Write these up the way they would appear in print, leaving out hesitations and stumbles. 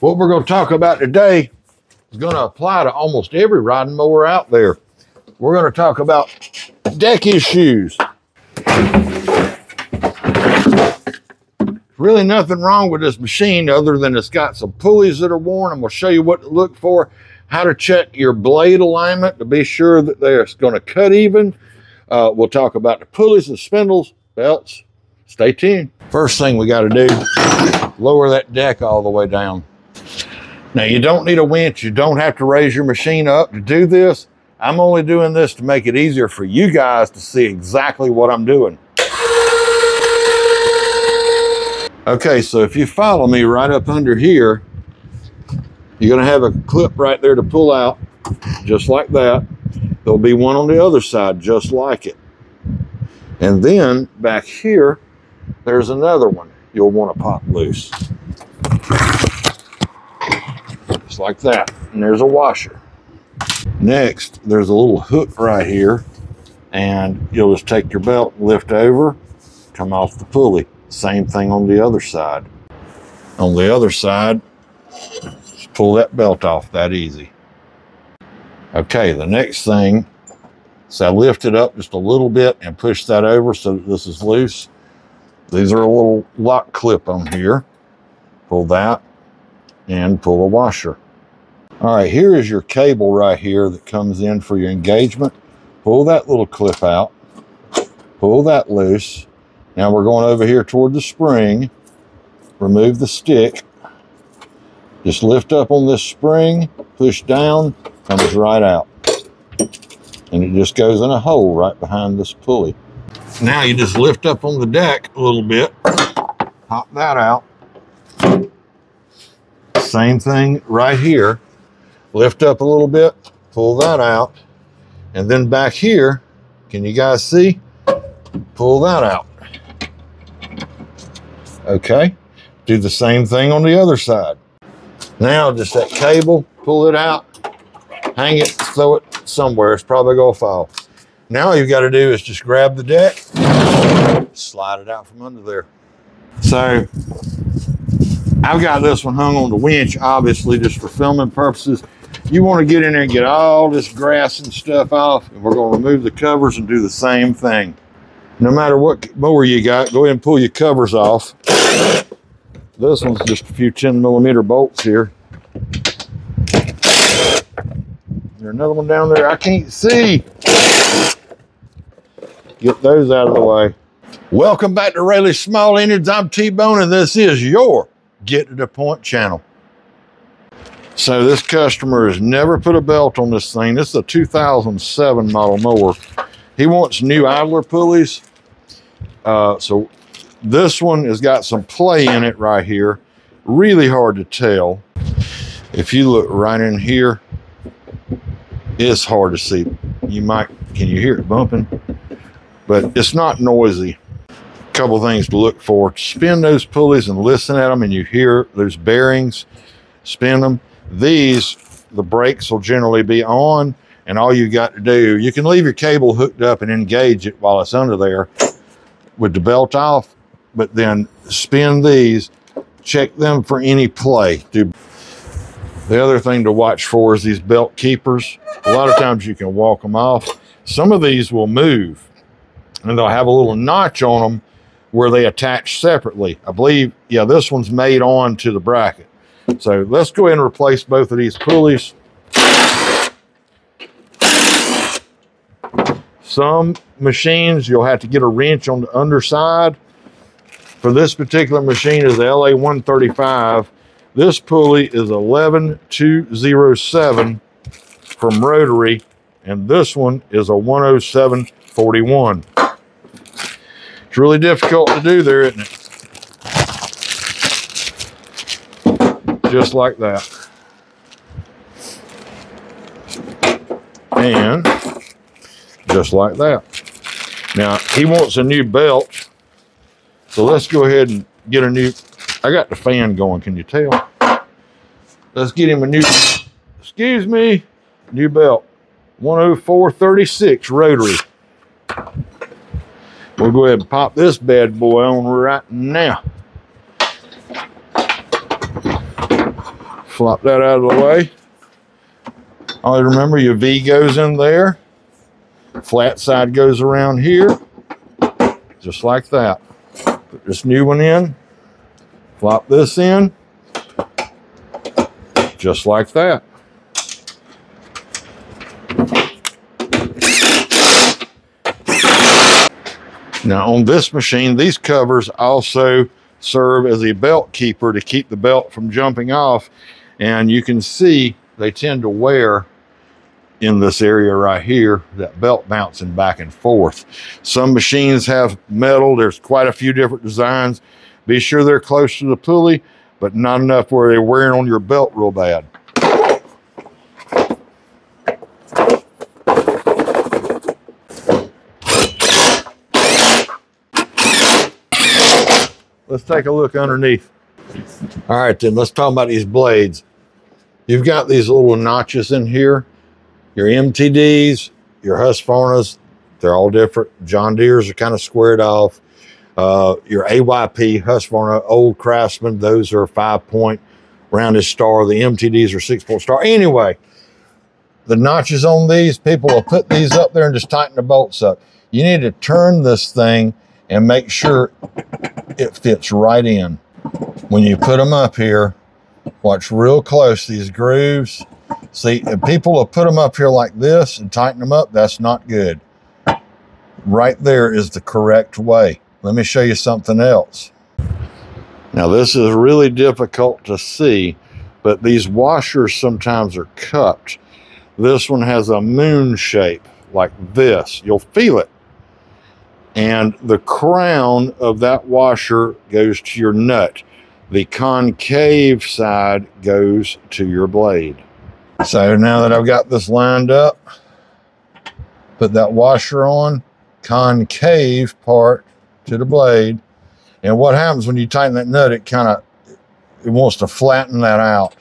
What we're going to talk about today is going to apply to almost every riding mower out there. We're going to talk about deck issues. Really nothing wrong with this machine other than it's got some pulleys that are worn. I'm going to show you what to look for, how to check your blade alignment to be sure that they're going to cut even. We'll talk about the pulleys and spindles, belts. Stay tuned. First thing we got to do, lower that deck all the way down. Now you don't need a winch. You don't have to raise your machine up to do this. I'm only doing this to make it easier for you guys to see exactly what I'm doing. Okay, so if you follow me right up under here, you're going to have a clip right there to pull out, just like that. There'll be one on the other side, just like it. And then back here, there's another one you'll want to pop loose. Just like that. And there's a washer. Next, there's a little hook right here, and you'll just take your belt, lift over, come off the pulley. Same thing on the other side. On the other side, just pull that belt off, that easy. Okay, the next thing, so I lift it up just a little bit and push that over so that this is loose. These are a little lock clip on here. Pull that and pull the washer. All right, here is your cable right here that comes in for your engagement. Pull that little clip out, pull that loose. Now we're going over here toward the spring. Remove the stick. Just lift up on this spring, push down, comes right out. And it just goes in a hole right behind this pulley. Now you just lift up on the deck a little bit, pop that out. Same thing right here. Lift up a little bit, pull that out. And then back here, can you guys see? Pull that out. Okay, do the same thing on the other side. Now just that cable, pull it out, hang it, throw it somewhere. It's probably gonna fall. Now all you've got to do is just grab the deck, slide it out from under there. So I've got this one hung on the winch, obviously just for filming purposes. You want to get in there and get all this grass and stuff off, and we're going to remove the covers and do the same thing. No matter what mower you got, go ahead and pull your covers off. This one's just a few 10mm bolts here. There's another one down there I can't see. Get those out of the way. Welcome back to Rayleigh's Small Engines. I'm T-Bone, and this is your Get to the Point channel. So this customer has never put a belt on this thing. This is a 2007 model mower. He wants new idler pulleys. So this one has got some play in it right here. Really hard to tell. If you look right in here, it's hard to see. Can you hear it bumping? But it's not noisy. A couple things to look for. Spin those pulleys and listen at them, and you hear those bearings. Spin them. These, the brakes will generally be on, and all you got to do, you can leave your cable hooked up and engage it while it's under there with the belt off, but then spin these, check them for any play. The other thing to watch for is these belt keepers. A lot of times you can walk them off. Some of these will move, and they'll have a little notch on them where they attach separately. I believe, yeah, this one's made on to the bracket. So let's go ahead and replace both of these pulleys. Some machines, you'll have to get a wrench on the underside. For this particular machine is the LA135. This pulley is 11207 from rotary, and this one is a 10741. It's really difficult to do there, isn't it? Just like that. And just like that. Now, he wants a new belt. So let's go ahead and get a new, I got the fan going, can you tell? Let's get him a new, excuse me, new belt. 10436 rotary. We'll go ahead and pop this bad boy on right now. Flop that out of the way. Always remember your V goes in there. Flat side goes around here. Just like that. Put this new one in. Flop this in. Just like that. Now on this machine, these covers also serve as a belt keeper to keep the belt from jumping off. And you can see they tend to wear in this area right here, that belt bouncing back and forth. Some machines have metal. There's quite a few different designs. Be sure they're close to the pulley, but not enough where they're wearing on your belt real bad. Let's take a look underneath. All right, then let's talk about these blades. You've got these little notches in here. Your MTDs, your Husqvarnas, they're all different. John Deere's are kind of squared off. Your AYP, Husqvarna, old Craftsman, those are 5-point rounded star. The MTDs are 6-point star. Anyway, the notches on these, people will put these up there and just tighten the bolts up. You need to turn this thing and make sure it fits right in. When you put them up here, watch real close, these grooves. See, if people will put them up here like this and tighten them up, that's not good. Right there is the correct way. Let me show you something else. Now this is really difficult to see, but these washers sometimes are cupped. This one has a moon shape like this. You'll feel it. And the crown of that washer goes to your nut. The concave side goes to your blade. So now that I've got this lined up, put that washer on, concave part to the blade. And what happens when you tighten that nut, it wants to flatten that out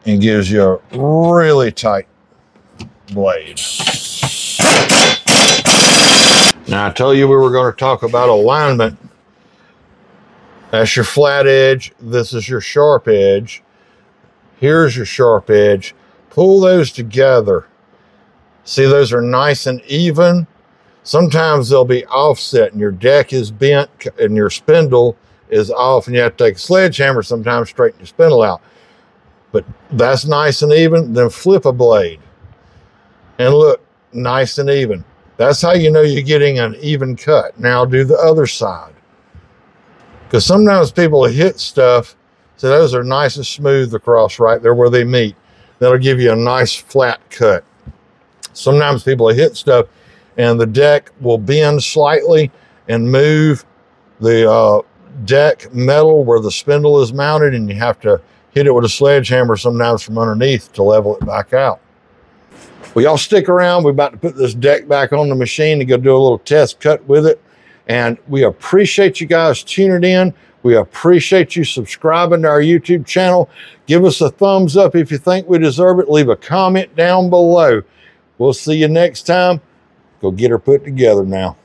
and gives you a really tight blade. Now I told you we were going to talk about alignment. That's your flat edge. This is your sharp edge. Here's your sharp edge. Pull those together. See, those are nice and even. Sometimes they'll be offset and your deck is bent and your spindle is off and you have to take a sledgehammer sometimes to straighten your spindle out. But that's nice and even. Then flip a blade. And look, nice and even. That's how you know you're getting an even cut. Now do the other side. Because sometimes people hit stuff, so those are nice and smooth across right there where they meet. That'll give you a nice flat cut. Sometimes people hit stuff and the deck will bend slightly and move the deck metal where the spindle is mounted, and you have to hit it with a sledgehammer sometimes from underneath to level it back out. Well, y'all stick around. We're about to put this deck back on the machine to go do a little test cut with it. And we appreciate you guys tuning in. We appreciate you subscribing to our YouTube channel. Give us a thumbs up if you think we deserve it. Leave a comment down below. We'll see you next time. Go get her put together now.